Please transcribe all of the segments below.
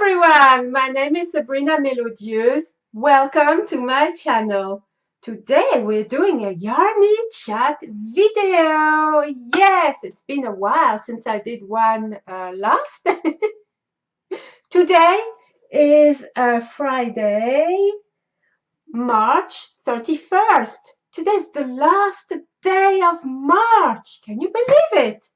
everyone, my name is Sabrina Melodieuse. Welcome to my channel. Today we're doing a Yarny chat video. Yes, it's been a while since I did one last. Today is Friday, March 31st. Today's the last day of March. Can you believe it?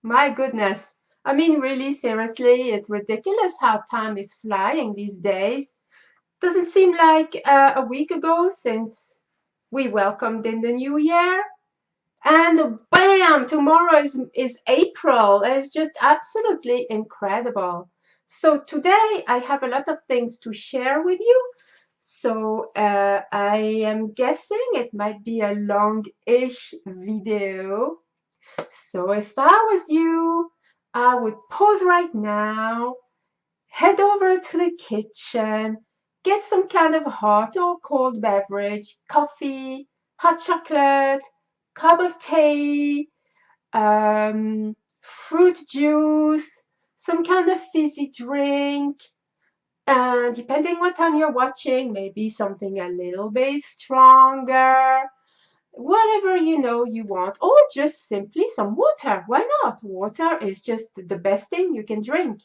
My goodness. I mean, really, seriously, it's ridiculous how time is flying these days. Doesn't seem like a week ago since we welcomed in the new year. And bam, tomorrow is April. It's just absolutely incredible. So today I have a lot of things to share with you. So I am guessing it might be a long-ish video. So if I was you, I would pause right now, head over to the kitchen, get some kind of hot or cold beverage, coffee, hot chocolate, cup of tea, fruit juice, some kind of fizzy drink, and depending what time you're watching, maybe something a little bit stronger, whatever you want, or just simply some water. Why not? Water is just the best thing you can drink,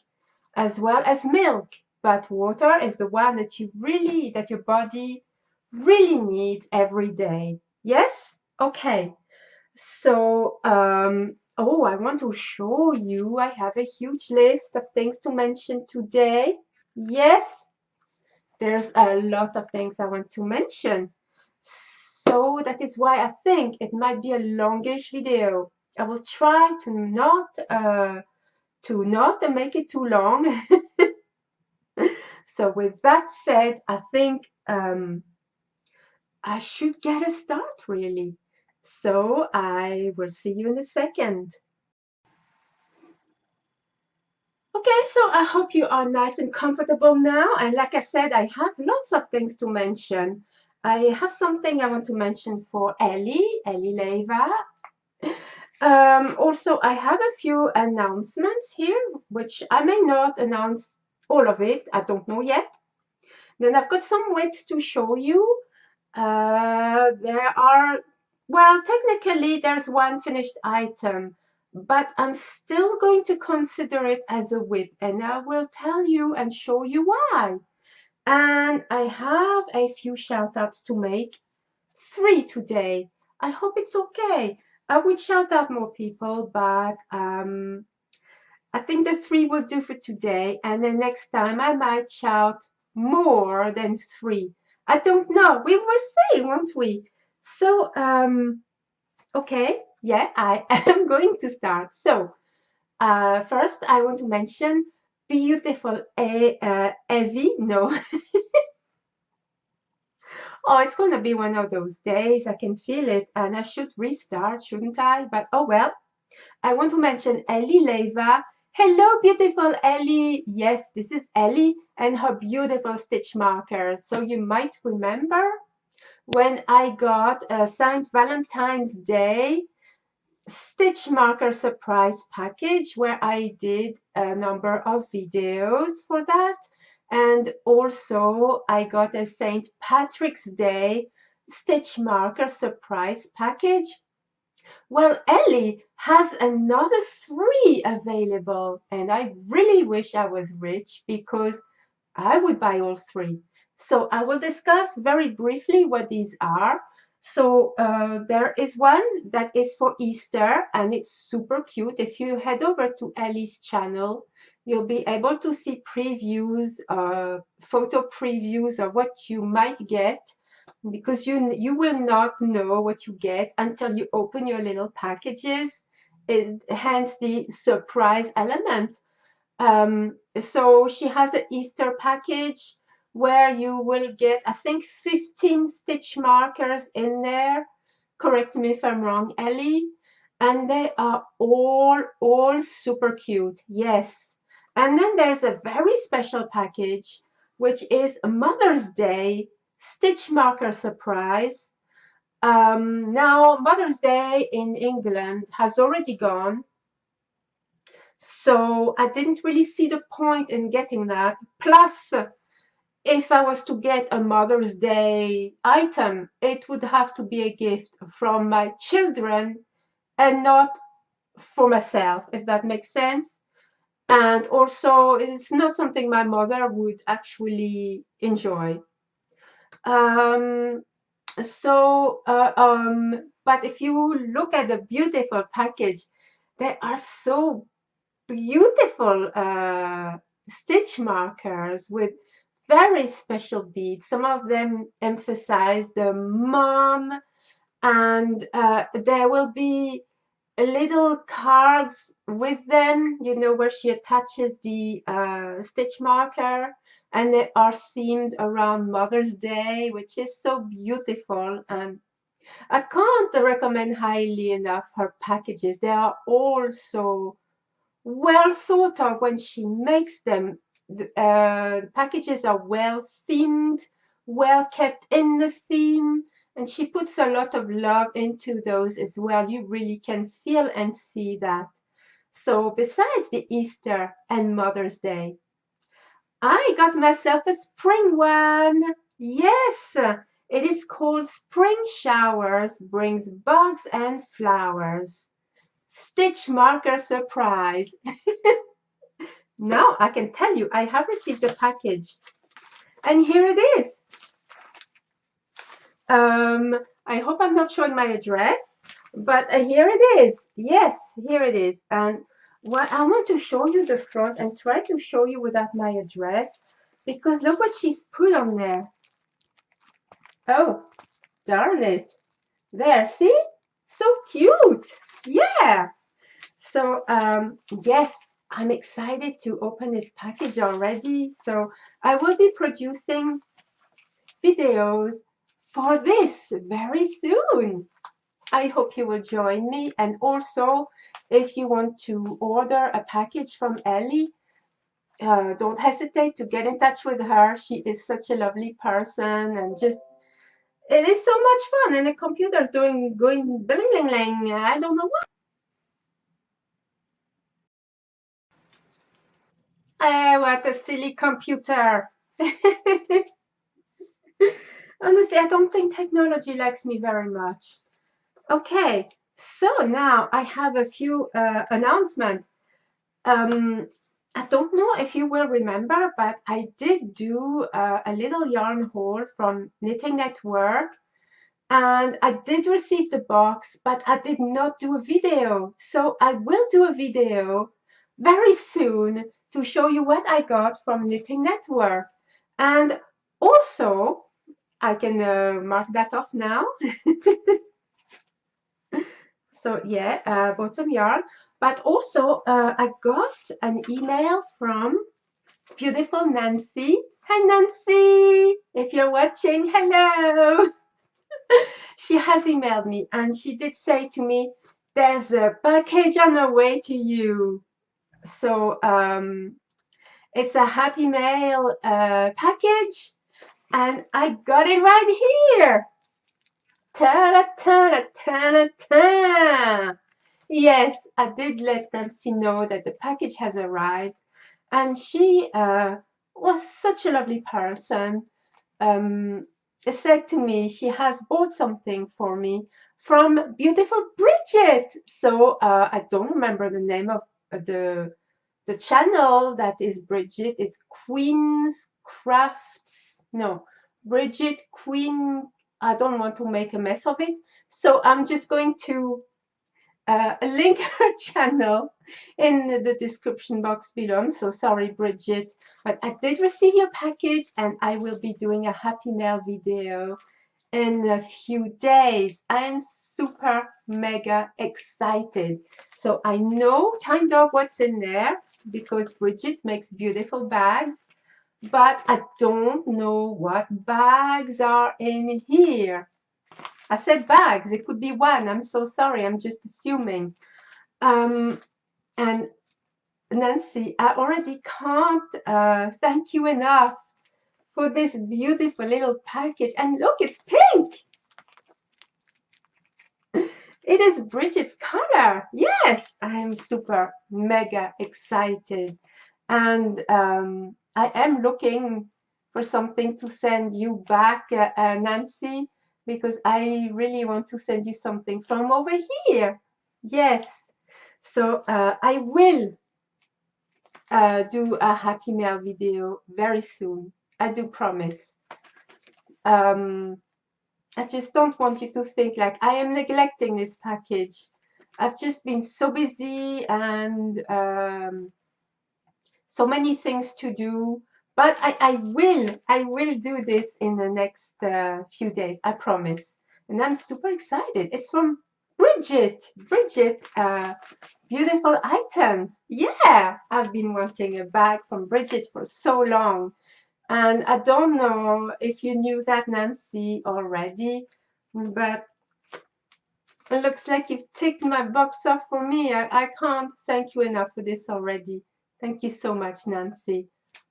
as well as milk. But water is the one that that your body really needs every day. Yes? Okay. So, oh, I want to show you, I have a huge list of things to mention today. Yes, there's a lot of things I want to mention. So that is why I think it might be a longish video. I will try to not make it too long. So with that said, I think I should get a start really. So I will see you in a second. Okay, so I hope you are nice and comfortable now. And like I said, I have lots of things to mention. I have something I want to mention for Ellie Leva. Also, I have a few announcements here, which I may not announce all of it. I don't know yet. Then I've got some whips to show you. Well, technically there's one finished item, but I'm still going to consider it as a whip, and I will tell you and show you why. And I have a few shout outs to make, 3 today. I hope it's okay. I would shout out more people, but I think the 3 will do for today, and then next time I might shout more than 3. I don't know. We will see, won't we? So, okay, yeah, I am going to start. So, first I want to mention beautiful Evie. No. Oh, it's going to be one of those days. I can feel it, and I should restart, shouldn't I? But oh well. I want to mention Ellie Leva. Hello, beautiful Ellie. Yes, this is Ellie and her beautiful stitch markers. So you might remember when I got a Saint Valentine's Day stitch marker surprise package where I did a number of videos for that. And also I got a St. Patrick's Day stitch marker surprise package. Well, Ellie has another 3 available, and I really wish I was rich because I would buy all 3. So I will discuss very briefly what these are. So there is one that is for Easter, and it's super cute. If you head over to Ellie's channel, you'll be able to see previews, photo previews of what you might get, because you will not know what you get until you open your little packages, hence the surprise element. So she has an Easter package where you will get, I think, 15 stitch markers in there. Correct me if I'm wrong, Ellie. And they are all super cute. Yes. And then there's a very special package, which is a Mother's Day stitch marker surprise. Now, Mother's Day in England has already gone. So I didn't really see the point in getting that. Plus, if I was to get a Mother's Day item, it would have to be a gift from my children and not for myself, if that makes sense. And also, it's not something my mother would actually enjoy. Um, but if you look at the beautiful package, they are so beautiful stitch markers with very special beads. Some of them emphasize the mom, and there will be little cards with them, you know, where she attaches the stitch marker, and they are themed around Mother's Day, which is so beautiful. And I can't recommend highly enough her packages. They are all so well thought of when she makes them. The packages are well themed, well kept in the theme, and she puts a lot of love into those as well. You really can feel and see that. So besides the Easter and Mother's Day, I got myself a spring one. Yes, it is called Spring Showers Brings Bugs and Flowers. Stitch marker surprise. Now I can tell you I have received a package, and here it is. I hope I'm not showing my address, but here it is. Yes, here it is. And what I want to show you the front and try to show you without my address, because look what she's put on there. Oh, darn it. There, see? So cute. Yeah. So, yes, I'm excited to open this package already. So I will be producing videos for this very soon. I hope you will join me. And also, if you want to order a package from Ellie, don't hesitate to get in touch with her. She is such a lovely person, and just it is so much fun. And the computer's going bling bling bling. I don't know what. What a silly computer. Honestly, I don't think technology likes me very much. Okay, so now I have a few announcements. Um, I don't know if you will remember, but I did do a little yarn haul from Knitting Network, and I did receive the box, but I did not do a video. So I will do a video very soon to show you what I got from Knitting Network. And also, I can mark that off now. So yeah, bought some yarn, but also I got an email from beautiful Nancy. Hi Nancy, if you're watching, hello. She has emailed me and she did say to me, there's a package on the way to you. So it's a Happy Mail package, and I got it right here. Ta-da-ta-da-ta-da-ta! Yes, I did let Nancy know that the package has arrived, and she was such a lovely person. Said to me she has bought something for me from beautiful Bridget. So I don't remember the name of the channel that is Bridget. It's Queen's Crafts. No, Bridget Queen. I don't want to make a mess of it. So I'm just going to link her channel in the description box below. I'm so sorry, Bridget, but I did receive your package and I will be doing a Happy Mail video in a few days. I'm super mega excited. So I know kind of what's in there because Bridget makes beautiful bags, but I don't know what bags are in here. I said bags, it could be one. I'm so sorry, I'm just assuming. And Nancy, I already can't thank you enough for this beautiful little package. And look, it's pink. It is Bridget's color. Yes, I'm super mega excited. And I am looking for something to send you back, Nancy, because I really want to send you something from over here. Yes. So I will do a Happy Mail video very soon. I do promise. I just don't want you to think like I am neglecting this package. I've just been so busy and so many things to do. But I will do this in the next few days. I promise. And I'm super excited. It's from Bridget. Bridget, beautiful items. Yeah, I've been wanting a bag from Bridget for so long. And I don't know if you knew that, Nancy, already, but it looks like you've ticked my box off for me. I can't thank you enough for this already. Thank you so much, Nancy.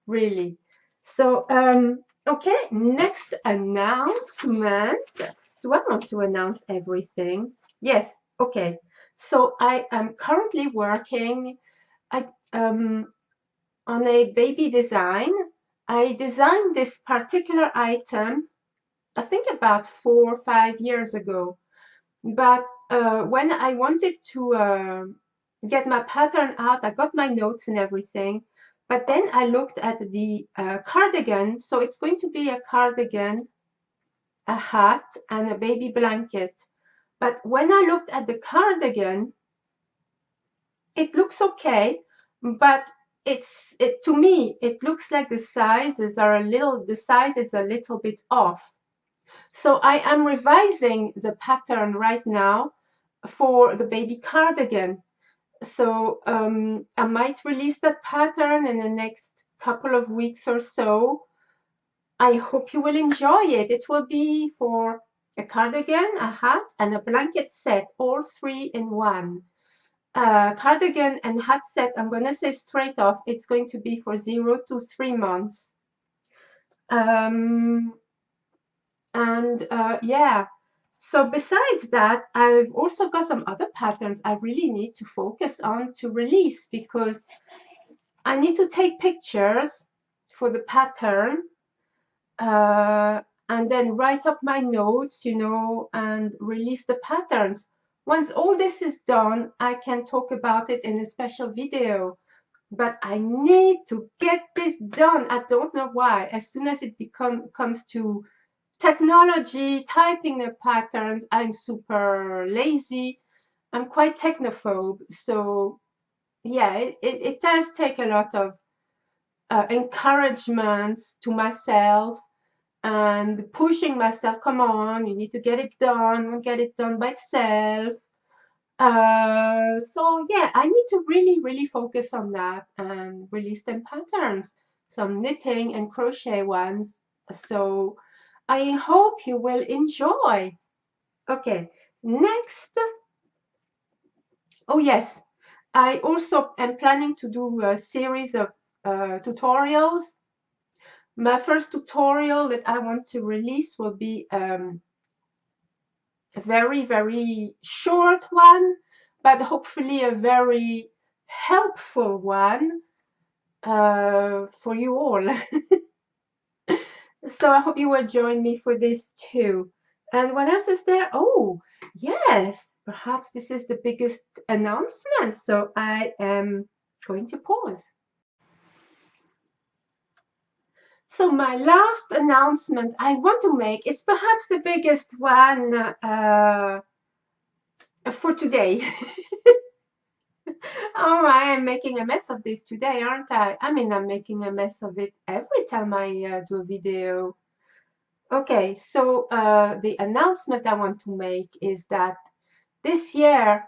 Really. So, okay, next announcement. Do I want to announce everything? Yes, okay. So I am currently working at, on a baby design. I designed this particular item, I think about 4 or 5 years ago. But when I wanted to get my pattern out, I got my notes and everything. But then I looked at the cardigan. So it's going to be a cardigan, a hat, and a baby blanket. But when I looked at the cardigan, it looks okay, but to me it looks like the size is a little bit off. So I am revising the pattern right now for the baby cardigan. So I might release that pattern in the next couple of weeks or so. I hope you will enjoy it. It will be for a cardigan, a hat, and a blanket set, all three in one. Cardigan and hat set, I'm going to say straight off, it's going to be for 0 to 3 months. Yeah, so besides that, I've also got some other patterns I really need to focus on to release, because I need to take pictures for the pattern and then write up my notes, and release the patterns. Once all this is done, I can talk about it in a special video. But I need to get this done. I don't know why. As soon as it comes to technology, typing the patterns, I'm super lazy. I'm quite technophobe. So yeah, it does take a lot of encouragement to myself and pushing myself. Come on, you need to get it done. Get it done by itself. So yeah, I need to really, really focus on that and release them patterns, some knitting and crochet ones. So I hope you will enjoy. Okay, next. Oh yes, I also am planning to do a series of tutorials. My first tutorial that I want to release will be a very, very short one, but hopefully a very helpful one for you all. So I hope you will join me for this too. And what else is there? Oh, yes, perhaps this is the biggest announcement. So I am going to pause. So my last announcement I want to make is perhaps the biggest one for today. Oh, I am making a mess of this today, aren't I? I mean, I'm making a mess of it every time I do a video. Okay, so the announcement I want to make is that this year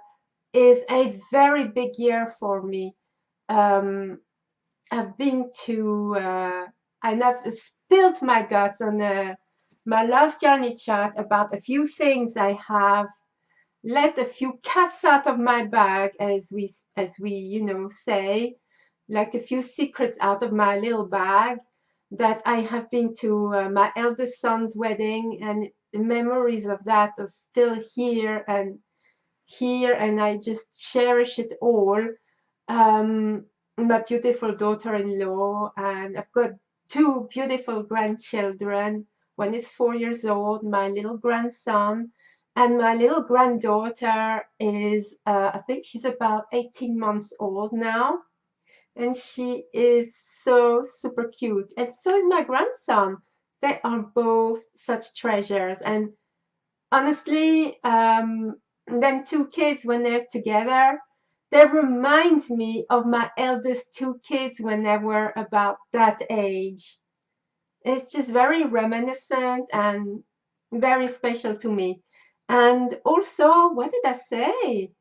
is a very big year for me. I've been to, and I've spilled my guts on my last Yarny chat about a few things I have let a few cats out of my bag, as we say, like a few secrets out of my little bag, that I have been to my eldest son's wedding, and the memories of that are still here, and here, and I just cherish it all. My beautiful daughter-in-law, and I've got two beautiful grandchildren. One is 4 years old, my little grandson, and my little granddaughter is, I think she's about 18 months old now, and she is so super cute. And so is my grandson. They are both such treasures. And honestly, them two kids, when they're together, they remind me of my eldest two kids when they were about that age. It's just very reminiscent and very special to me. And also, what did I say?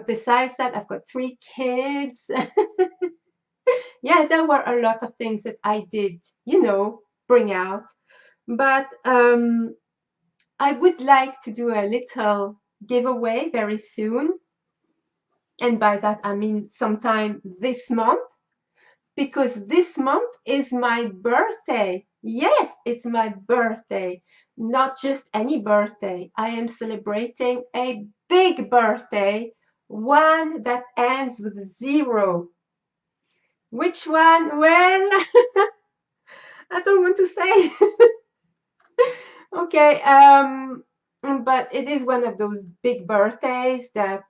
Besides that, I've got three kids. Yeah, there were a lot of things that I did, bring out. But I would like to do a little giveaway very soon. And by that, I mean sometime this month, because this month is my birthday. Yes, it's my birthday. Not just any birthday. I am celebrating a big birthday, one that ends with 0. Which one? Well, I don't want to say. Okay, but it is one of those big birthdays that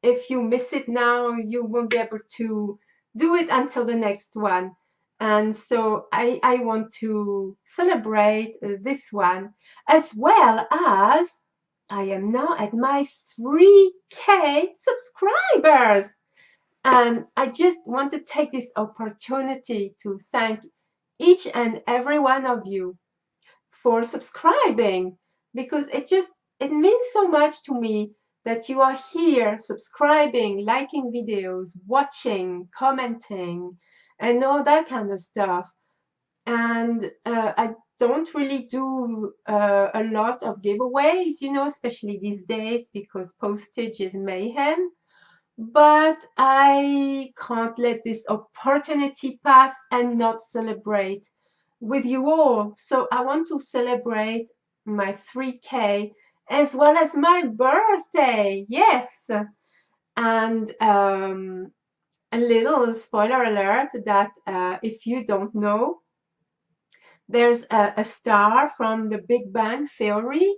if you miss it now, you won't be able to do it until the next one. And so I want to celebrate this one, as well as I am now at my 3K subscribers. And I just want to take this opportunity to thank each and every one of you for subscribing, because it means so much to me that you are here subscribing, liking videos, watching, commenting, and all that kind of stuff. And I don't really do a lot of giveaways, especially these days, because postage is mayhem. But I can't let this opportunity pass and not celebrate with you all. So I want to celebrate my 3K as well as my birthday. Yes. And a little spoiler alert that if you don't know, there's a star from the Big Bang Theory.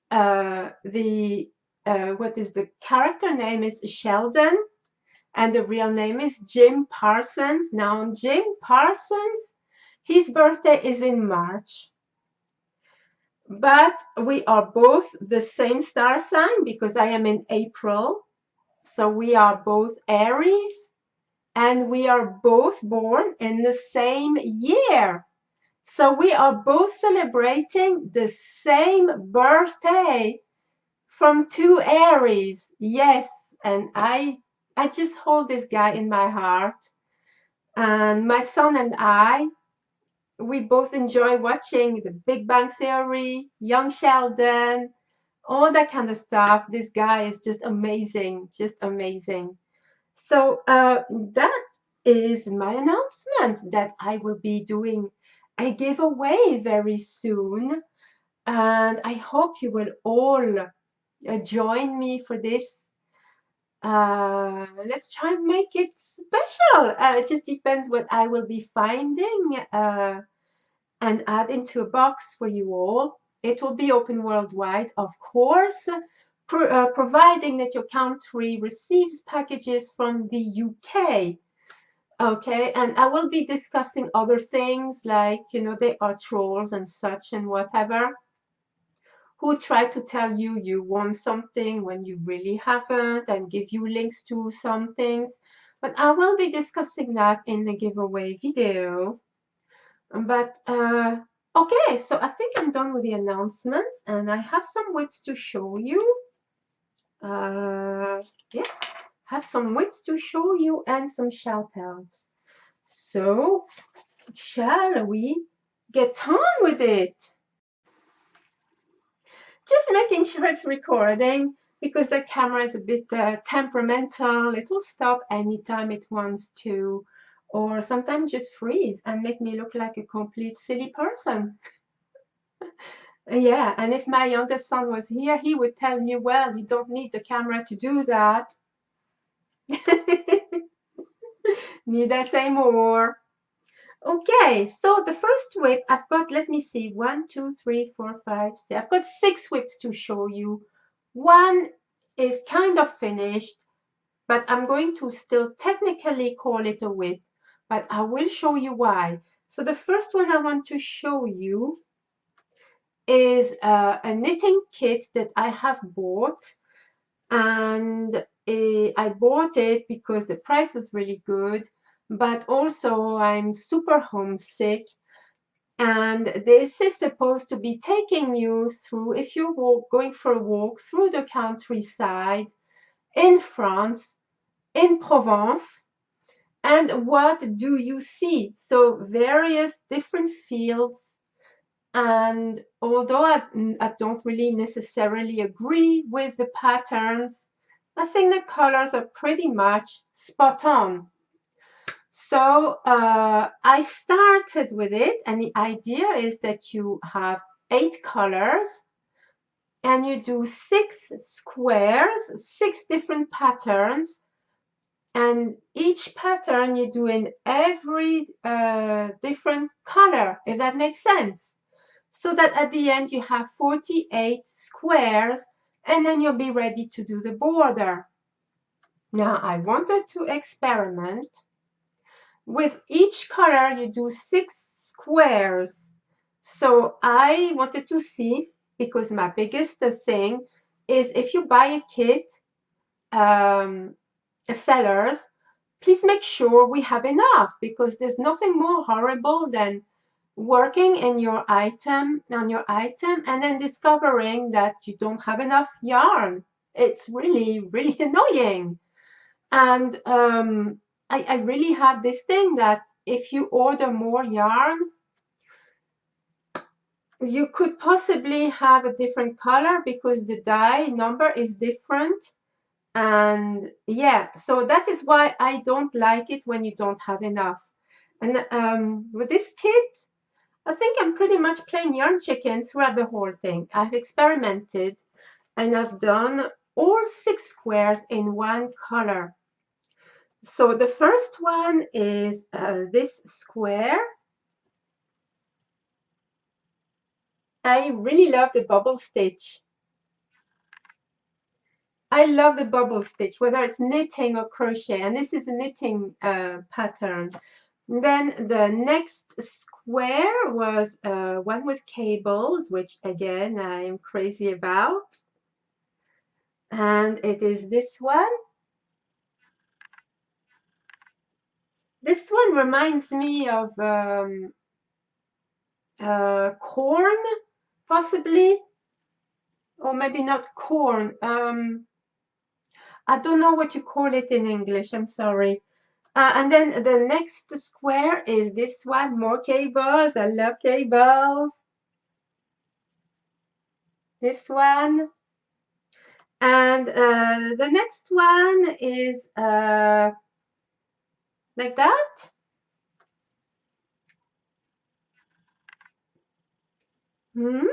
What is the character name is Sheldon, and the real name is Jim Parsons. Now, Jim Parsons, his birthday is in March, but we are both the same star sign because I am in April. So we are both Aries, and we are both born in the same year. So we are both celebrating the same birthday from two Aries. Yes, and I just hold this guy in my heart. And my son and I, we both enjoy watching The Big Bang Theory, Young Sheldon, all that kind of stuff. This guy is just amazing, just amazing. So that is my announcement that I will be doing a giveaway very soon. And I hope you will all join me for this. Let's try and make it special. It just depends what I will be finding and add into a box for you all. It will be open worldwide, of course, providing that your country receives packages from the UK. Okay, and I will be discussing other things like, there are trolls and such and whatever, who try to tell you you want something when you really haven't and give you links to some things. But I will be discussing that in the giveaway video. But okay, so I think I'm done with the announcements, and I have some whips to show you. Yeah, have some whips to show you and some shout outs. So shall we get on with it? Just making sure it's recording, because the camera is a bit temperamental. It will stop anytime it wants to, or sometimes just freeze and make me look like a complete silly person. Yeah, and if my youngest son was here, he would tell you, well, you don't need the camera to do that. Need I say more? Okay, so the first whip, I've got, let me see, 1, 2, 3, 4, 5, 6. I've got 6 whips to show you. One is kind of finished, but I'm going to still technically call it a whip, but I will show you why. So the first one I want to show you is a knitting kit that I have bought, and I bought it because the price was really good, but also I'm super homesick, and this is supposed to be taking you through, if you're going for a walk through the countryside in France, in Provence. And what do you see? So various different fields. And although I don't really necessarily agree with the patterns, I think the colors are pretty much spot on. So I started with it, and the idea is that you have 8 colors and you do 6 squares, 6 different patterns, and each pattern you do in every different color, if that makes sense. So that at the end you have 48 squares, and then you'll be ready to do the border. Now I wanted to experiment. With each color you do 6 squares. So I wanted to see, because my biggest thing is if you buy a kit, sellers, please make sure we have enough, because there's nothing more horrible than working in your item on your item and then discovering that you don't have enough yarn. It's really, really annoying. And I really have this thing that if you order more yarn, you could possibly have a different color because the dye number is different. And yeah, so that is why I don't like it when you don't have enough. And with this kit, I think I'm pretty much playing yarn chicken throughout the whole thing. I've experimented and I've done all 6 squares in one color. So the first one is this square. I really love the bubble stitch. I love the bubble stitch, whether it's knitting or crochet, and this is a knitting pattern. Then the next square was one with cables, which again I am crazy about. And it is this one. This one reminds me of corn, possibly, or maybe not corn. I don't know what you call it in English, I'm sorry. And then the next square is this one, more cables. I love cables. This one. And the next one is like that. Hmm.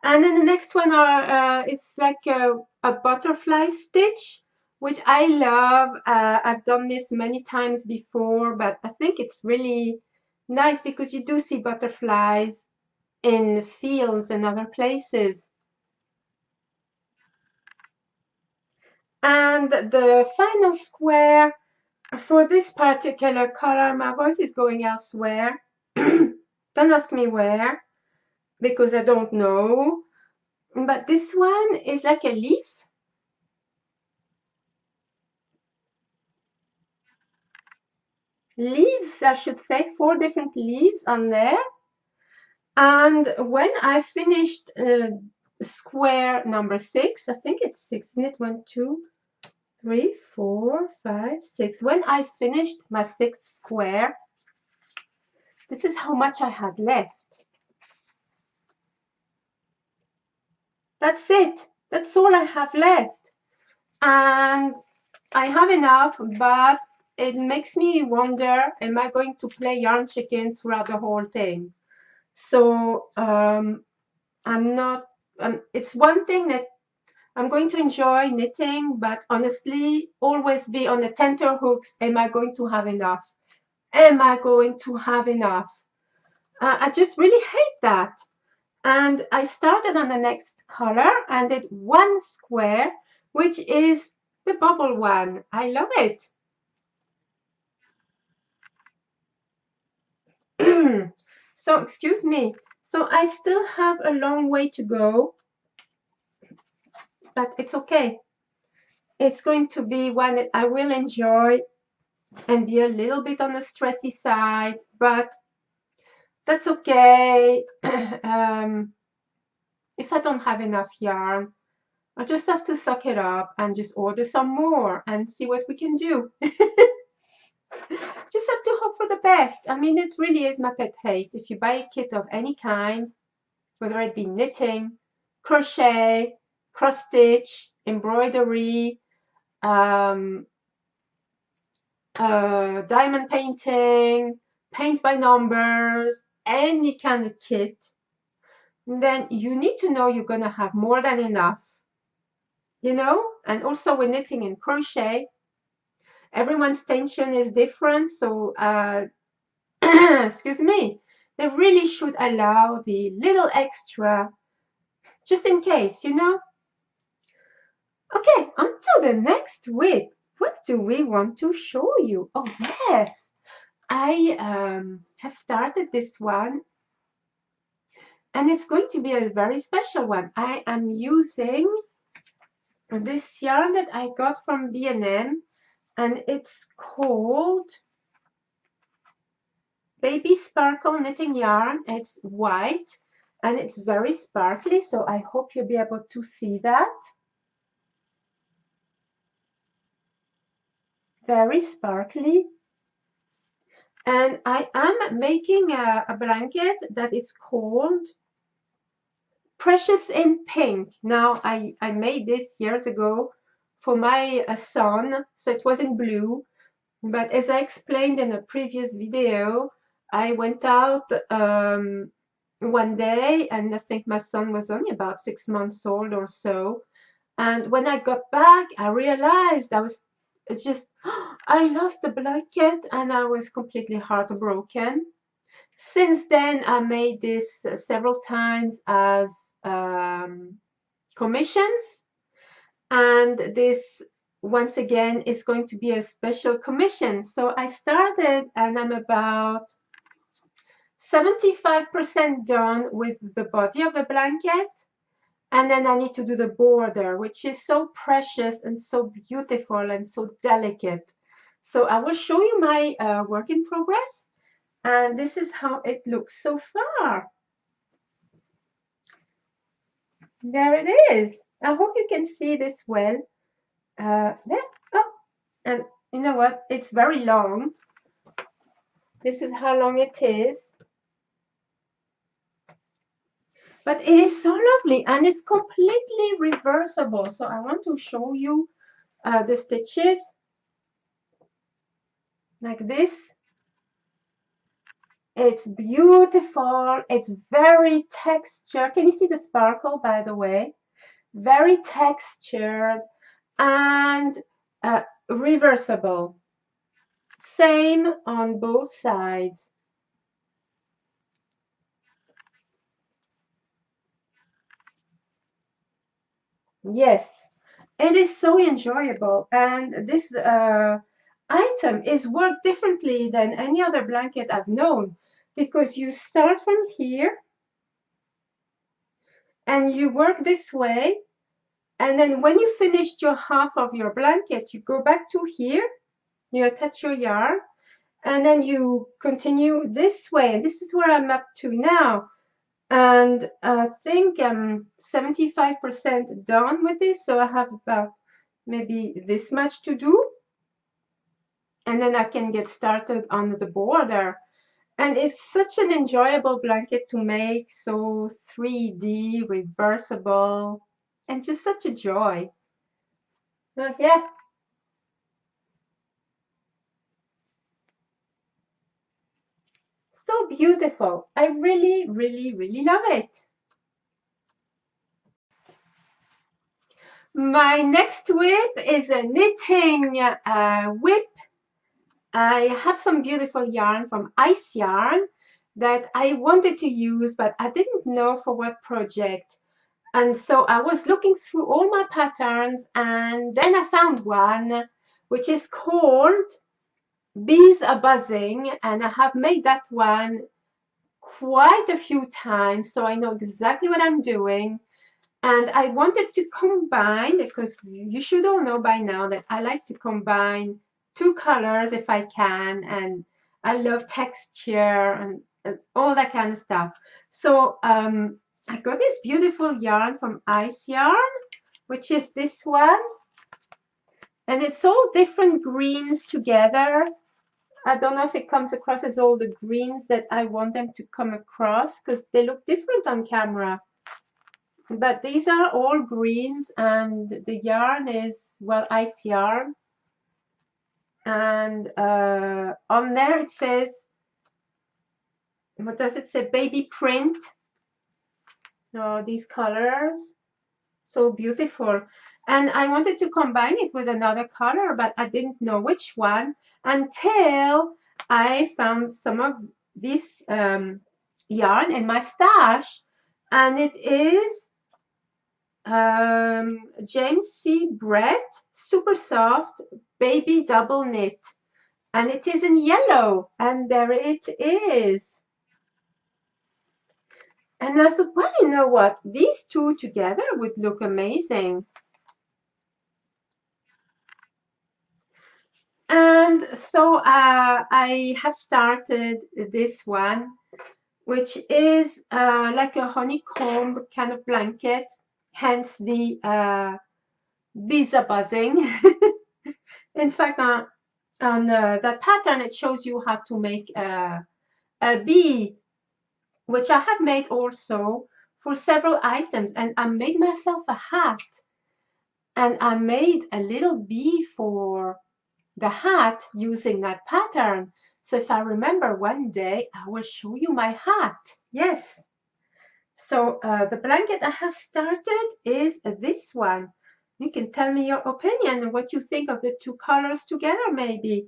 And then the next one are it's like a butterfly stitch, which I love. I've done this many times before, but I think it's really nice because you do see butterflies in fields and other places. And the final square for this particular color, my voice is going elsewhere. Don't ask me where, because I don't know. But this one is like a leaf. Leaves, I should say, 4 different leaves on there. And when I finished square number 6, I think it's 6, isn't it? 1, 2, 3, 4, 5, 6. When I finished my 6th square, this is how much I had left. That's it. That's all I have left. And I have enough, but it makes me wonder, am I going to play yarn chicken throughout the whole thing? So I'm not, it's one thing that I'm going to enjoy knitting, but honestly, always be on the tenterhooks. Am I going to have enough? Am I going to have enough? I just really hate that. And I started on the next color and did one square, which is the bubble one. I love it. So, excuse me. So I still have a long way to go, but it's okay. It's going to be one that I will enjoy and be a little bit on the stressy side, but that's okay. If I don't have enough yarn, I just have to suck it up and just order some more and see what we can do. Just have to hope for the best. I mean, it really is my pet hate. If you buy a kit of any kind, whether it be knitting, crochet, cross stitch, embroidery, um, diamond painting, paint by numbers, any kind of kit, then you need to know you're going to have more than enough, you know? And also with knitting and crochet, everyone's tension is different. So, excuse me, they really should allow the little extra just in case, you know? Okay, on to the next week. What do we want to show you? Oh, yes. I have started this one, and it's going to be a very special one. I am using this yarn that I got from B&M, and it's called Baby Sparkle Knitting Yarn. It's white, and it's very sparkly, so I hope you'll be able to see that. Very sparkly. And I am making a blanket that is called Precious in Pink. Now, I made this years ago for my son, so it was in blue. But as I explained in a previous video, I went out one day, and I think my son was only about 6 months old or so. And when I got back, I realized it's just, I lost the blanket and I was completely heartbroken. Since then, I made this several times as commissions, and this once again is going to be a special commission. So I started, and I'm about 75% done with the body of the blanket, and then I need to do the border, which is so precious and so beautiful and so delicate. So I will show you my work in progress, and this is how it looks so far. There it is. I hope you can see this well. There. Oh, and you know what? It's very long. This is how long it is. But it is so lovely, and it's completely reversible. So I want to show you the stitches like this. It's beautiful. It's very textured. Can you see the sparkle, by the way? Very textured and reversible. Same on both sides. Yes, it is so enjoyable. And this item is worked differently than any other blanket I've known, because you start from here and you work this way. And then when you finished your half of your blanket, you go back to here, you attach your yarn, and then you continue this way. And this is where I'm up to now. And I think I'm 75% done with this. So I have about maybe this much to do. And then I can get started on the border. And it's such an enjoyable blanket to make, so 3D, reversible, and just such a joy. Yeah. So beautiful. I really, really, really love it. My next whip is a knitting whip. I have some beautiful yarn from Ice Yarn that I wanted to use, but I didn't know for what project. And so I was looking through all my patterns, and then I found one which is called Bees Are Buzzing, and I have made that one quite a few times, so I know exactly what I'm doing. And I wanted to combine, because you should all know by now that I like to combine two colors if I can, and I love texture and all that kind of stuff. So I got this beautiful yarn from Ice Yarn, which is this one, and it's all different greens together. I don't know if it comes across as all the greens that I want them to come across, because they look different on camera. But these are all greens, and the yarn is, well, Ice Yarn. And on there it says, what does it say? Baby print. Oh, these colors. So beautiful. And I wanted to combine it with another color, but I didn't know which one until I found some of this yarn in my stash. And it is James C. Brett Super Soft Baby Double Knit. And it is in yellow. And there it is. And I thought, well, you know what? These two together would look amazing. And so I have started this one, which is like a honeycomb kind of blanket, hence the bees are buzzing. In fact, on that pattern, it shows you how to make a bee, which I have made also for several items. And I made myself a hat, and I made a little bee for the hat using that pattern. So if I remember one day, I will show you my hat. Yes. So the blanket I have started is this one. You can tell me your opinion and what you think of the two colors together maybe.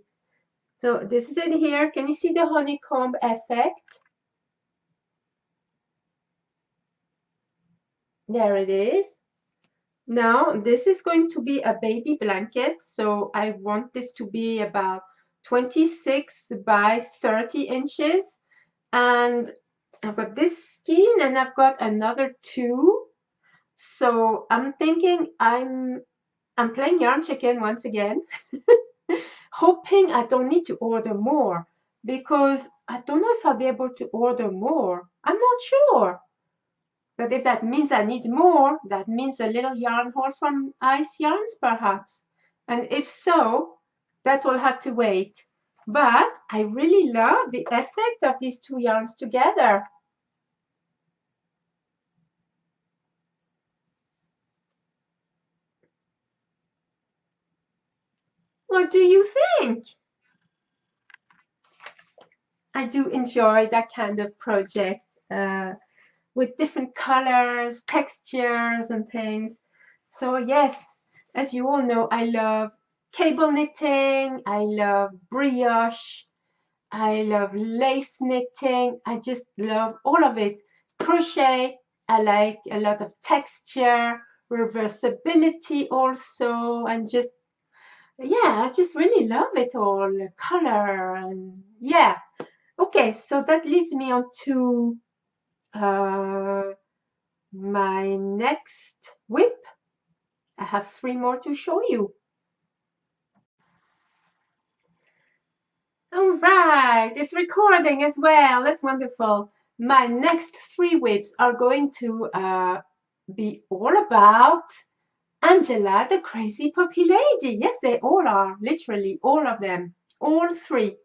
So this is in here. Can you see the honeycomb effect? There it is. Now this is going to be a baby blanket. So I want this to be about 26 by 30 inches. And I've got this skein and I've got another two. So I'm thinking I'm playing yarn chicken once again, hoping I don't need to order more, because I don't know if I'll be able to order more. I'm not sure. But if that means I need more, that means a little yarn haul from Ice Yarns perhaps. And if so, that will have to wait. But I really love the effect of these two yarns together. What do you think? I do enjoy that kind of project with different colors, textures, and things. So yes, as you all know, I love cable knitting, I love brioche, I love lace knitting. I just love all of it. Crochet, I like a lot of texture, reversibility also, and just, yeah, I just really love it all. Color, and yeah. Okay, so that leads me on to my next whip. I have three more to show you. All right, it's recording as well. That's wonderful. My next three whips are going to be all about Angela, the crazy puppy lady. Yes, they all are, literally all of them, all three.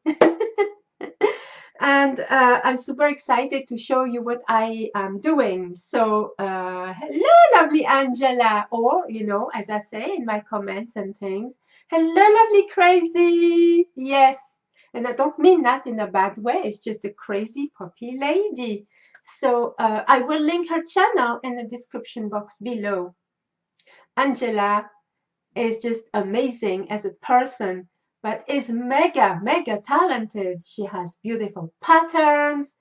And I'm super excited to show you what I am doing. So hello, lovely Angela, or, you know, as I say in my comments and things, hello, lovely crazy. Yes, and I don't mean that in a bad way. It's just a crazy puppy lady. So I will link her channel in the description box below. Angela is just amazing as a person, but is mega, mega talented. She has beautiful patterns,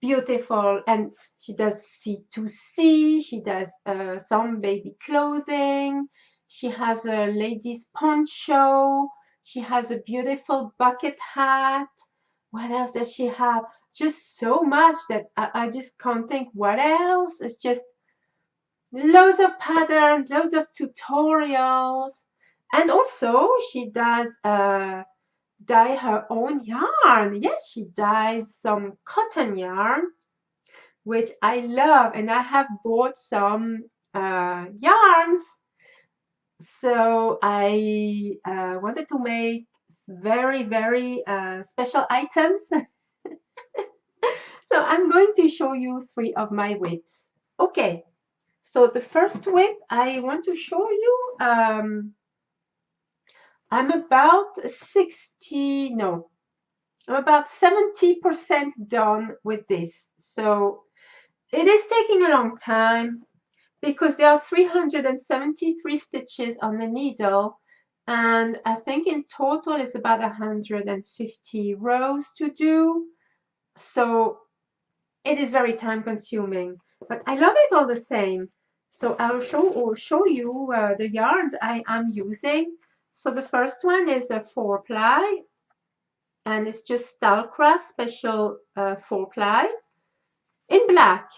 beautiful, and she does C2C, she does some baby clothing, she has a ladies poncho, she has a beautiful bucket hat. What else does she have? Just so much that I just can't think what else. It's just loads of patterns, loads of tutorials. And also she does dye her own yarn. Yes, she dyes some cotton yarn, which I love, and I have bought some yarns. So I wanted to make very, very special items. So I'm going to show you 3 of my whips. Okay, so the first whip I want to show you, I'm about 70% done with this. So it is taking a long time because there are 373 stitches on the needle, and I think in total it's about 150 rows to do. So it is very time consuming, but I love it all the same. So I'll show you the yarns I am using. So the first one is a 4-ply, and it's just Stalcraft special 4-ply in black,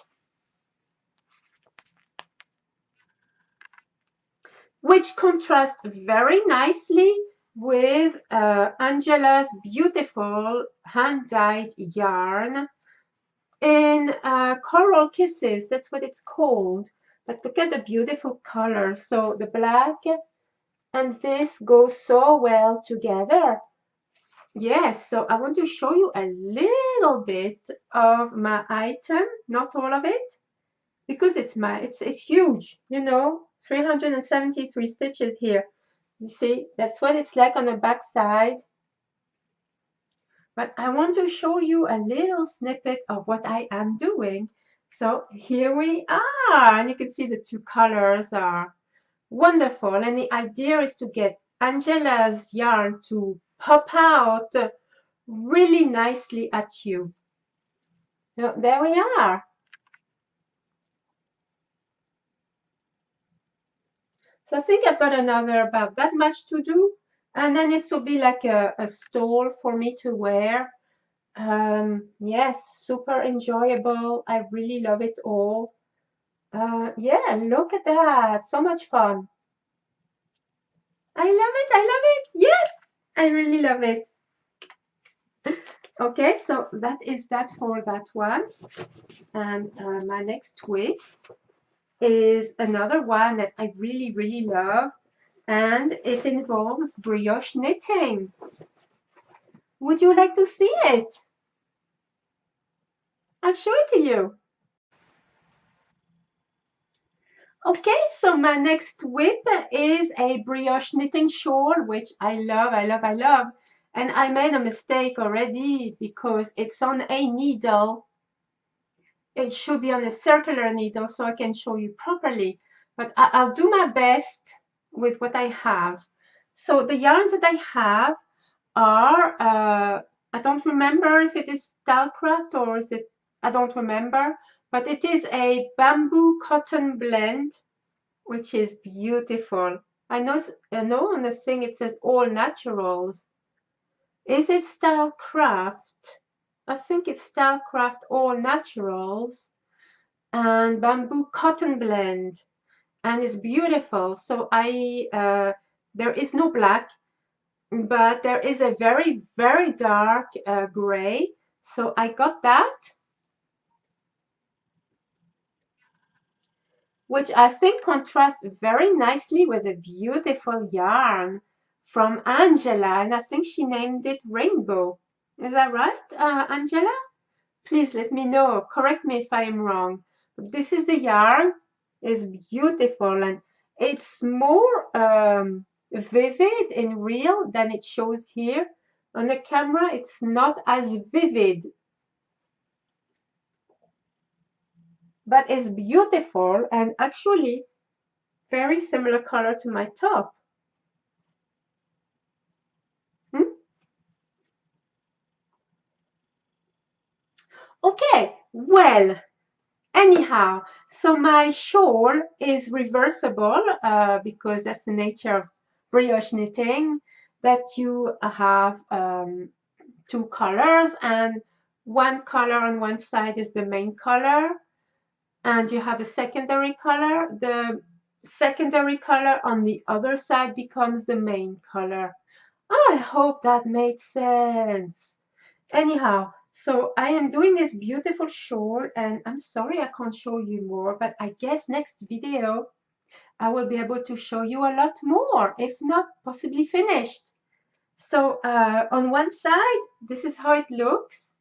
which contrasts very nicely with Angela's beautiful hand-dyed yarn in Coral Kisses. That's what it's called. But look at the beautiful color. So the black and this go so well together. Yes, so I want to show you a little bit of my item, not all of it, because it's huge, 373 stitches here. You see, that's what it's like on the back side. But I want to show you a little snippet of what I am doing. So here we are, and you can see the 2 colors are wonderful. And the idea is to get Angela's yarn to pop out really nicely at you. So there we are. So I think I've got another about that much to do, and then this will be like a stole for me to wear. Yes, super enjoyable. I really love it all. Yeah, look at that. So much fun. I love it. I love it. Yes, I really love it. Okay, so that is that for that one. And my next whip is another one that I really, really love. And it involves brioche knitting. Would you like to see it? I'll show it to you. Okay, so my next whip is a brioche knitting shawl, which I love, I love, I love. And I made a mistake already because it's on a needle. It should be on a circular needle so I can show you properly. But I'll do my best with what I have. So the yarns that I have are, I don't remember if it is Stalcraft or is it, I don't remember, but it is a bamboo cotton blend, which is beautiful. I know on the thing it says all naturals. Is it Stalcraft? I think it's Stalcraft all naturals and bamboo cotton blend, and it's beautiful. So there is no black, but there is a very, very dark gray. So I got that, which I think contrasts very nicely with a beautiful yarn from Angela, and I think she named it Rainbow. Is that right, Angela? Please let me know. Correct me if I am wrong. This is the yarn. It's beautiful, and it's more vivid in real than it shows here. On the camera, it's not as vivid, but it's beautiful. And actually, Very similar color to my top. Hmm? Okay, well, anyhow, so my shawl is reversible because that's the nature of brioche knitting, that you have two colors, and one color on one side is the main color, and you have a secondary color. The secondary color on the other side becomes the main color. I hope that made sense. Anyhow, so I am doing this beautiful shawl, and I'm sorry I can't show you more, but I guess next video I will be able to show you a lot more, if not possibly finished. So on one side, this is how it looks.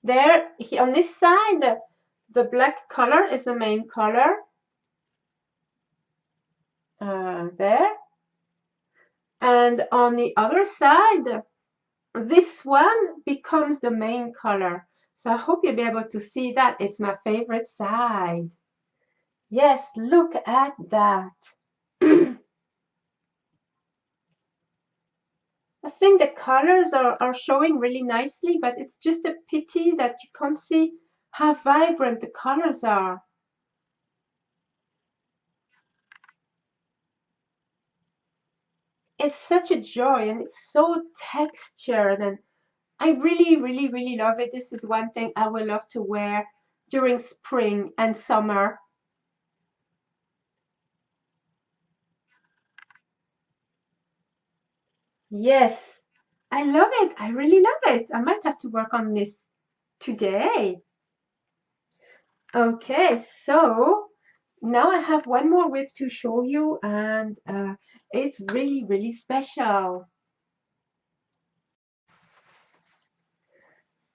There, on this side, the black color is the main color. There. And on the other side, this one becomes the main color. So I hope you'll be able to see that. It's my favorite side. Yes, look at that. I think the colors are showing really nicely, but it's just a pity that you can't see how vibrant the colors are. It's such a joy, and it's so textured, and I really, really, really love it. This is one thing I will love to wear during spring and summer. Yes, I love it. I really love it. I might have to work on this today. Okay, so now I have one more whip to show you, and it's really, really special.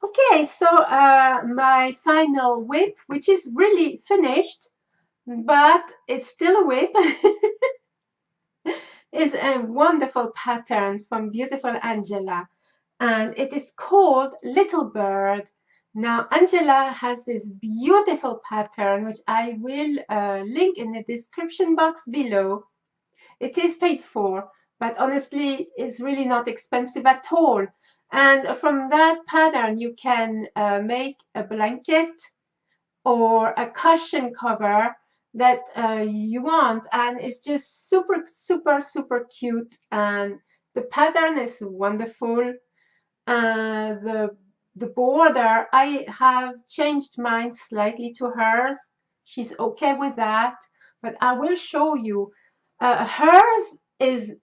Okay, so my final whip, which is really finished, but it's still a whip, is a wonderful pattern from beautiful Angela, and it is called Little Bird. Now, Angela has this beautiful pattern, which I will link in the description box below. It is paid for, but honestly, it's really not expensive at all. And from that pattern, you can make a blanket or a cushion cover that you want, and it's just super, super, super cute. And the pattern is wonderful. The border, I have changed mine slightly to hers. She's okay with that, but I will show you. Hers is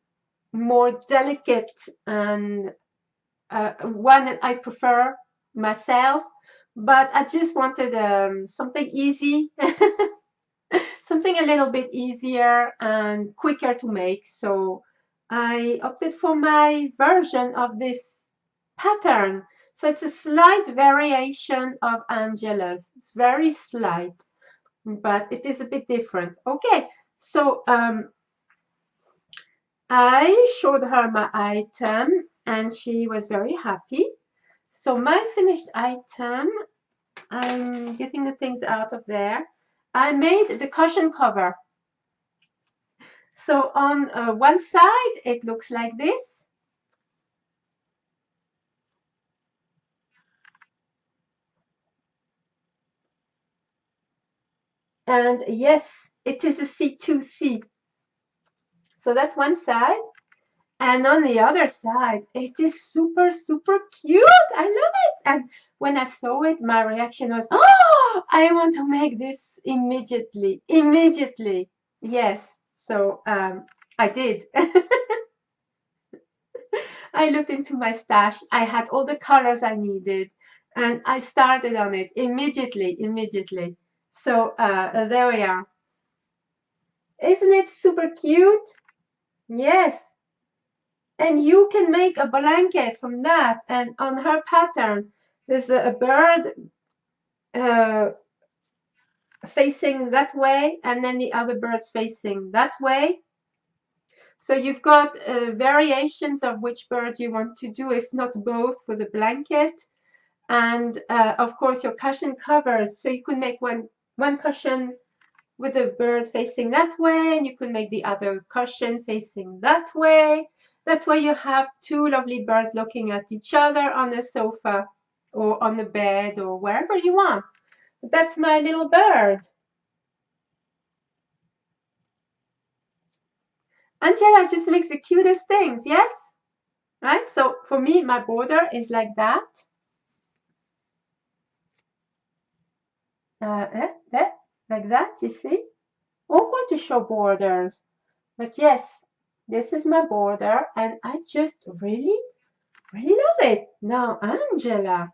more delicate and one that I prefer myself, but I just wanted something easy, something a little bit easier and quicker to make. So I opted for my version of this pattern. So it's a slight variation of Angela's. It's very slight, but it is a bit different. Okay, so I showed her my item and she was very happy. So my finished item, I'm getting the things out of there. I made the cushion cover. So on one side, it looks like this. And yes, it is a C2C. So that's one side. And on the other side, it is super, super cute. I love it. And when I saw it, my reaction was, oh, I want to make this immediately. Immediately. Yes. So I did. I looked into my stash. I had all the colors I needed, and I started on it immediately, immediately. So there we are. Isn't it super cute? Yes. And you can make a blanket from that. And on her pattern, there's a bird uh, facing that way, and then the other birds facing that way. So you've got variations of which bird you want to do, if not both, for the blanket. And of course your cushion covers. So you could make one cushion with a bird facing that way, and you could make the other cushion facing that way. That way you have two lovely birds looking at each other on the sofa or on the bed or wherever you want. That's my little bird. Angela just makes the cutest things, yes? Right? So for me, my border is like that. There, like that, you see? Awkward to show borders. But yes, this is my border, and I just really, really love it. Now, Angela,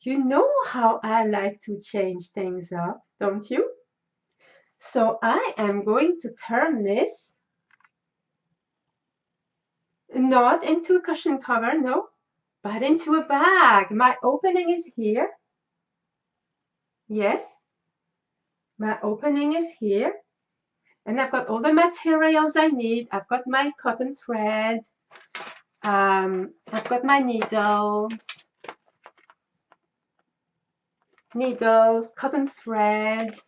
you know how I like to change things up, don't you? So I am going to turn this not into a cushion cover, no, but into a bag. My opening is here. Yes, my opening is here. And I've got all the materials I need. I've got my cotton thread. I've got my needles, cotton thread.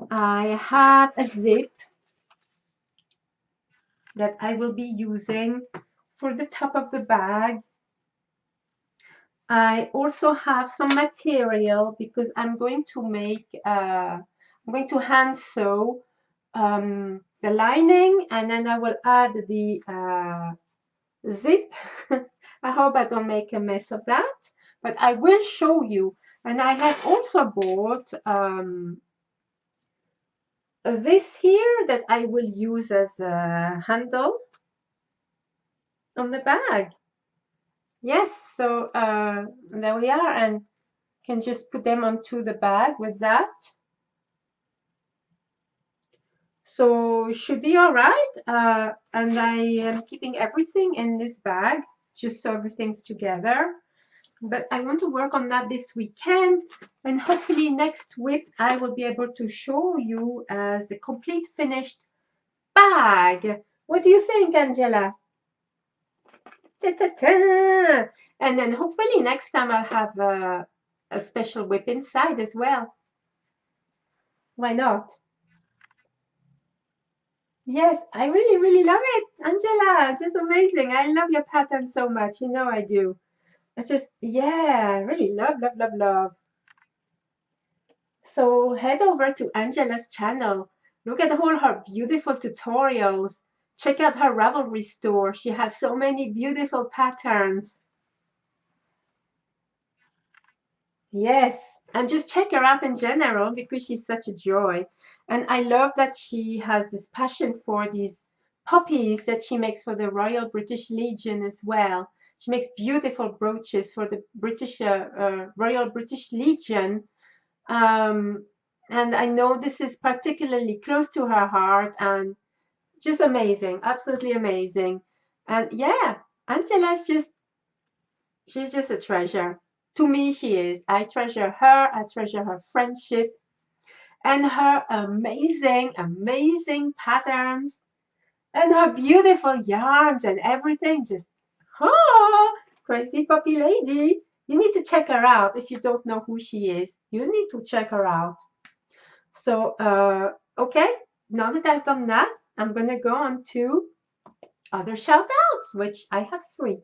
I have a zip that I will be using for the top of the bag. I also have some material because I'm going to hand sew the lining, and then I will add the zip. I hope I don't make a mess of that, but I will show you. And I have also bought this here that I will use as a handle on the bag. Yes, so there we are, and can just put them onto the bag with that. So should be all right. And I am keeping everything in this bag just so everything's together. But I want to work on that this weekend, and hopefully next week I will be able to show you as a complete finished bag. What do you think, Angela? Ta-ta-ta! And then hopefully next time I'll have a special whip inside as well. Why not? Yes, I really, really love it, Angela. Just amazing. I love your pattern so much. You know I do. It's just, yeah, really love, love, love, love. So head over to Angela's channel. Look at all her beautiful tutorials. Check out her Ravelry store. She has so many beautiful patterns. Yes, and just check her out in general because she's such a joy. And I love that she has this passion for these poppies that she makes for the Royal British Legion as well. She makes beautiful brooches for the Royal British Legion. Um, and I know this is particularly close to her heart, and just amazing, absolutely amazing. And yeah, she's just a treasure. To me, she is. I treasure her. I treasure her friendship and her amazing, amazing patterns and her beautiful yarns and everything. Just, oh, crazy puppy lady. You need to check her out if you don't know who she is. You need to check her out. So, okay, now that I've done that, I'm going to go on to other shout outs, which I have three.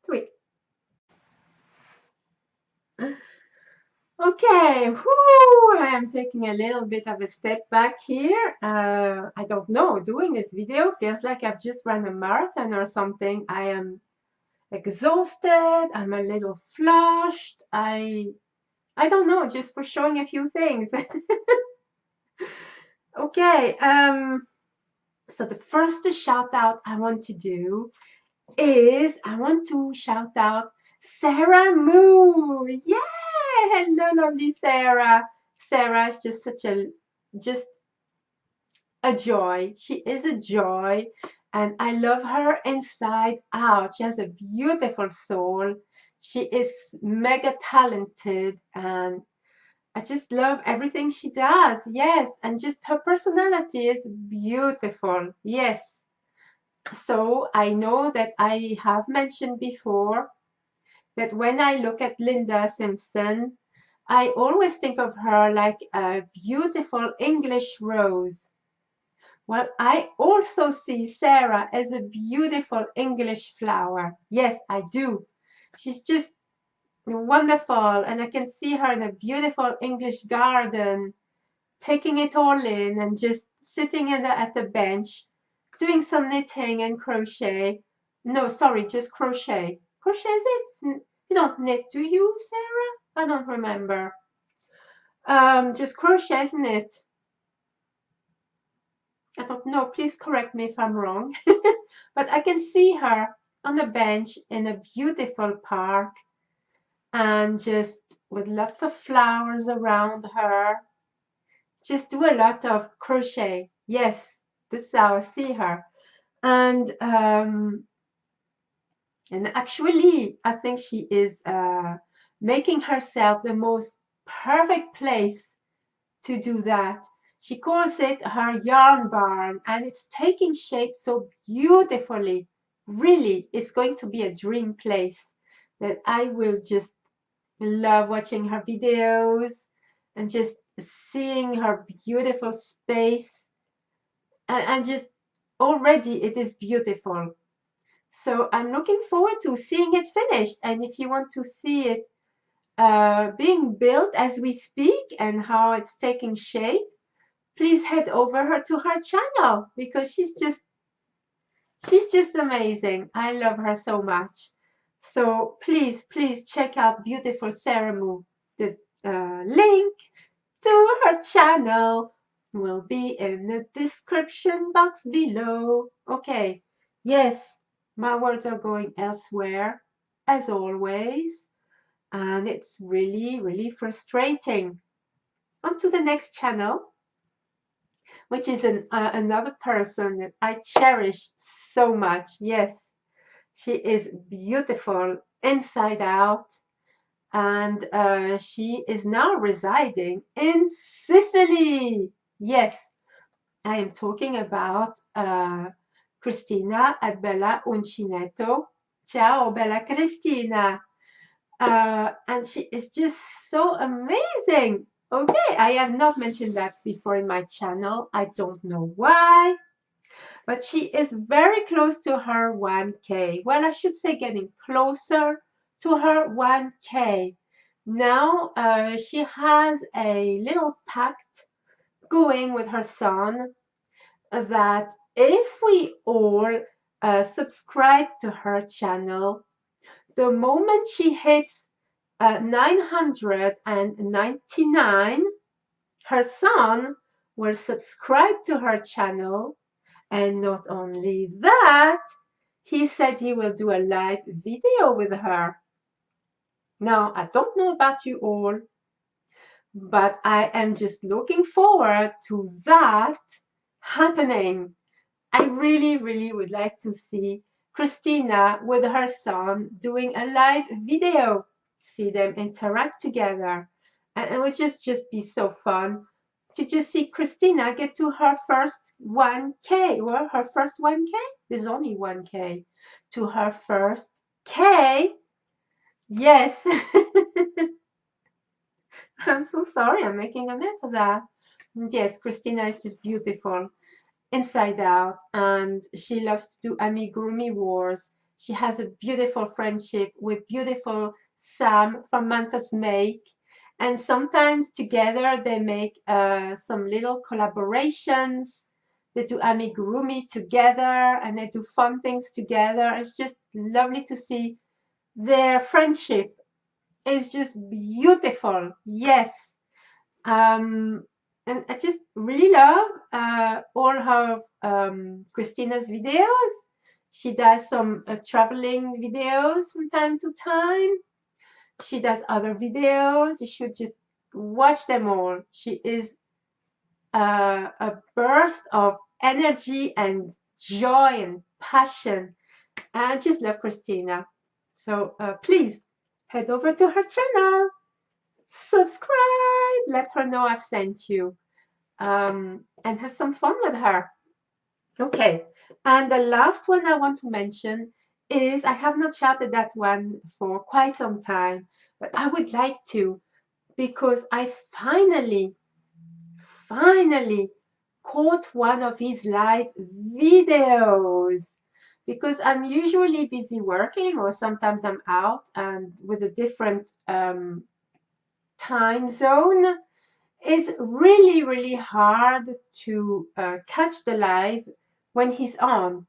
Three. Okay, whoo, I am taking a little bit of a step back here. I don't know, doing this video feels like I've just run a marathon or something. I am exhausted, I'm a little flushed. I don't know, just for showing a few things. Okay, so the first shout out I want to do is I want to shout out Sarah Moo. Yeah, hello, lovely Sarah. Sarah is just a joy. She is a joy, and I love her inside out. She has a beautiful soul. She is mega talented, and I just love everything she does. Yes, and just her personality is beautiful. Yes. So I know that I have mentioned before that when I look at Linda Simpson, I always think of her like a beautiful English rose. Well, I also see Sarah as a beautiful English flower. Yes, I do. She's just wonderful, and I can see her in a beautiful English garden, taking it all in and just sitting at the bench, doing some knitting and crochet. No, sorry, just crochet. Crochet is it? You don't knit, do you, Sarah? I don't remember. Just crochet, isn't it? I don't know. Please correct me if I'm wrong. But I can see her on a bench in a beautiful park and just with lots of flowers around her. Just do a lot of crochet. Yes, that's how I see her. And actually, I think she is making herself the most perfect place to do that. She calls it her yarn barn, and it's taking shape so beautifully. Really, it's going to be a dream place that I will just love watching her videos and just seeing her beautiful space. And just already it is beautiful. So I'm looking forward to seeing it finished. And if you want to see it being built as we speak and how it's taking shape, please head over to her channel because she's just amazing. I love her so much. So please check out beautiful Sarah Moo. The link to her channel will be in the description box below. Okay, yes, my words are going elsewhere as always, and it's really frustrating. On to the next channel, which is another person that I cherish so much. Yes, she is beautiful inside out, and she is now residing in Sicily. Yes, I am talking about Cristina at Bella Uncinetto. Ciao, Bella Cristina. And she is just so amazing. Okay, I have not mentioned that before in my channel. I don't know why, but she is very close to her 1K. Well, I should say getting closer to her 1K. Now she has a little pact going with her son that if we all subscribe to her channel, the moment she hits 999, her son will subscribe to her channel. And not only that, he said he will do a live video with her. Now, I don't know about you all, but I am just looking forward to that happening. I really would like to see Christina with her son doing a live video, see them interact together. And it would just be so fun to just see Christina get to her first 1K. Well, her first 1K? There's only 1K. To her first K. Yes. I'm so sorry. I'm making a mess of that. Yes, Christina is just beautiful inside out, and she loves to do amigurumi wars. She has a beautiful friendship with beautiful Sam from Manthas Make, and sometimes together they make some little collaborations. They do amigurumi together and they do fun things together. It's just lovely to see their friendship. It's just beautiful. Yes. Um, and I just really love all her Christina's videos. She does some traveling videos from time to time. She does other videos. You should just watch them all. She is a burst of energy and joy and passion. I just love Christina. So please head over to her channel, subscribe, let her know I've sent you. And have some fun with her. Okay, and the last one I want to mention is, I have not shouted that one for quite some time, but I would like to, because I finally caught one of his live videos, because I'm usually busy working, or sometimes I'm out and with a different time zone. It's really hard to catch the live when he's on.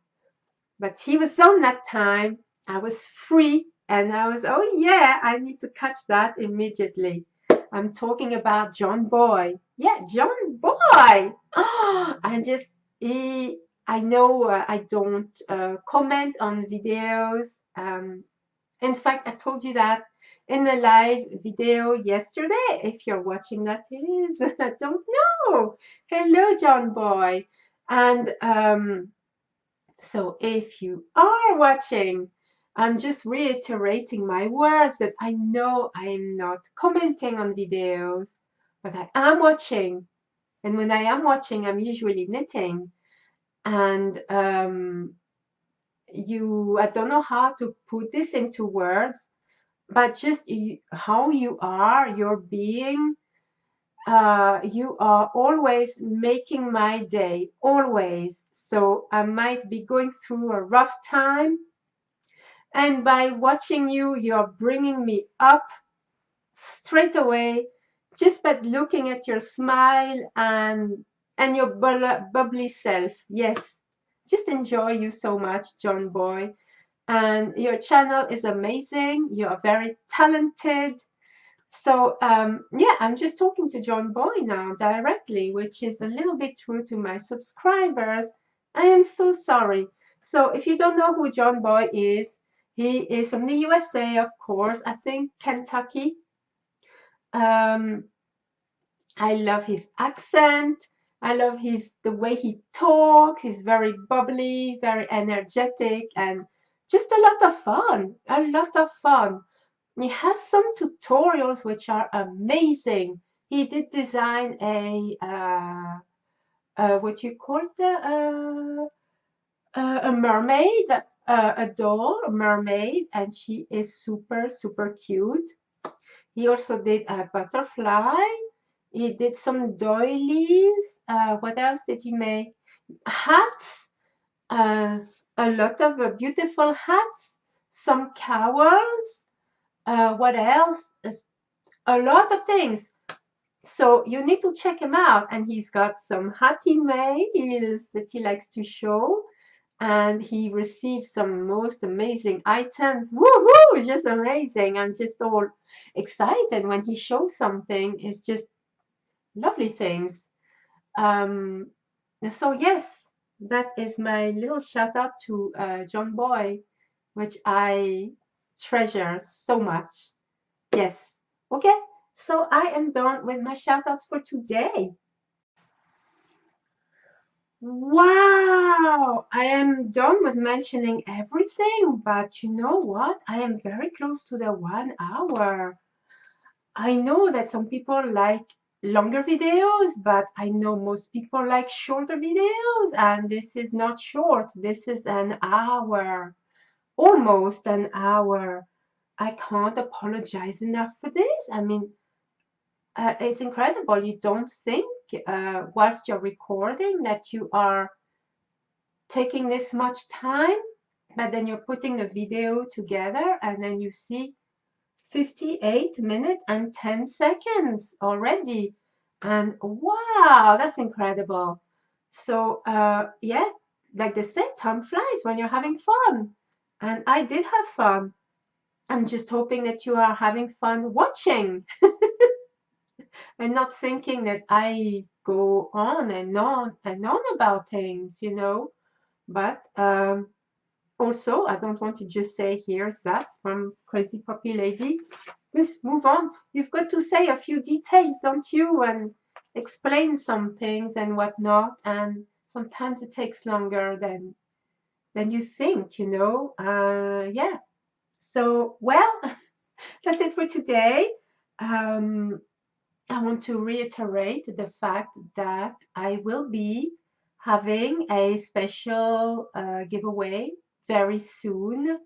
But he was on that time. I was free and I was, oh yeah, I need to catch that immediately. I'm talking about John Boy. Yeah, John Boy. Oh, I know I don't comment on videos. In fact, I told you that in the live video yesterday. If you're watching that, it is. I don't know. Hello, John Boy. And so if you are watching, I'm just reiterating my words that I know I am not commenting on videos, but I am watching. And when I am watching, I'm usually knitting. And I don't know how to put this into words, but just how you are, your being, you are always making my day, always. So I might be going through a rough time, and by watching you, you're bringing me up straight away, just by looking at your smile and your bubbly self. Yes, just enjoy you so much, John Boy. And your channel is amazing. You're very talented. So yeah, I'm just talking to John Boy now directly, which is a little bit rude to my subscribers. I am so sorry. So if you don't know who John Boy is, he is from the USA, of course. I think Kentucky. Um, I love his accent. I love the way he talks. He's very bubbly, very energetic, and just a lot of fun. A lot of fun. He has some tutorials which are amazing. He did design what you call a mermaid, a doll, a mermaid, and she is super cute. He also did a butterfly. He did some doilies. What else did he make? Hats. A lot of beautiful hats. Some cowls. What else? A lot of things. So you need to check him out. And he's got some happy mails that he likes to show. And he received some most amazing items. Woohoo! Just amazing. I'm just all excited when he shows something. It's just lovely things. So yes, that is my little shout out to John Boy, which I treasure so much. Yes. Okay. So I am done with my shout outs for today. Wow, I am done with mentioning everything, but you know what? I am very close to the 1 hour. I know that some people like longer videos, but I know most people like shorter videos, and this is not short. This is an hour, almost an hour. I can't apologize enough for this. I mean, it's incredible. You don't think whilst you're recording that you are taking this much time, but then you're putting the video together and then you see 58 minutes and 10 seconds already. And wow, that's incredible. So yeah, like they say, time flies when you're having fun. And I did have fun. I'm just hoping that you are having fun watching and not thinking that I go on and on and on about things, you know. But also, I don't want to just say, here's that from Crazy Puppy Lady. Just move on. You've got to say a few details, don't you? And explain some things and whatnot. And sometimes it takes longer than you think, you know. Yeah. So, well, that's it for today. I want to reiterate the fact that I will be having a special giveaway very soon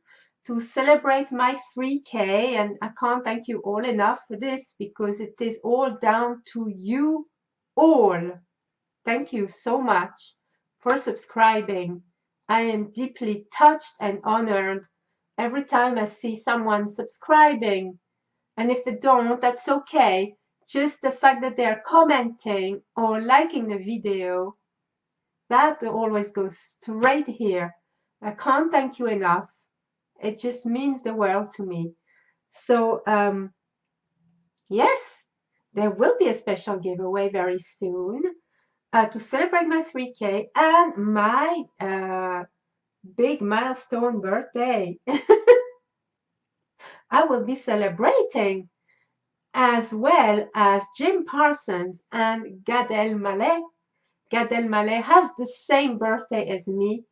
to celebrate my 3K, and I can't thank you all enough for this because it is all down to you all. Thank you so much for subscribing. I am deeply touched and honored every time I see someone subscribing. And if they don't, that's okay. Just the fact that they're commenting or liking the video, that always goes straight here. I can't thank you enough. It just means the world to me. So, yes, there will be a special giveaway very soon to celebrate my 3K and my big milestone birthday. I will be celebrating as well as Jim Parsons and Gad Elmaleh. Gad Elmaleh has the same birthday as me,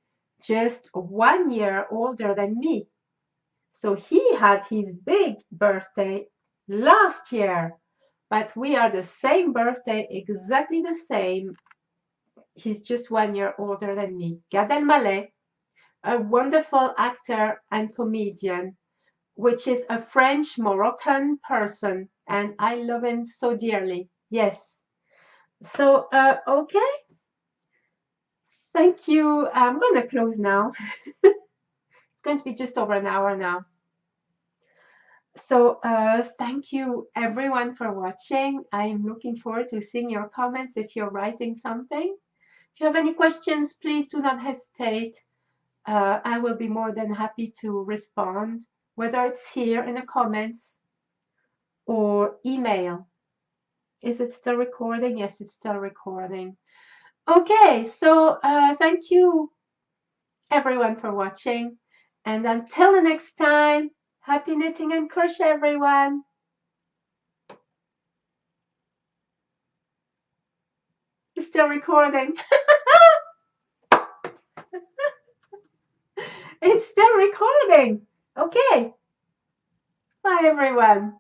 just 1 year older than me. So he had his big birthday last year, but we are the same birthday, exactly the same. He's just 1 year older than me. Gad Elmaleh, a wonderful actor and comedian, which is a French Moroccan person, and I love him so dearly. Yes. So, okay. Thank you. I'm going to close now. It's going to be just over an hour now. So, thank you everyone for watching. I'm looking forward to seeing your comments if you're writing something. If you have any questions, please do not hesitate. I will be more than happy to respond, whether it's here in the comments or email. Is it still recording? Yes, it's still recording. Okay, so thank you everyone for watching. And until the next time, happy knitting and crochet, everyone. It's still recording. It's still recording. Okay. Bye, everyone.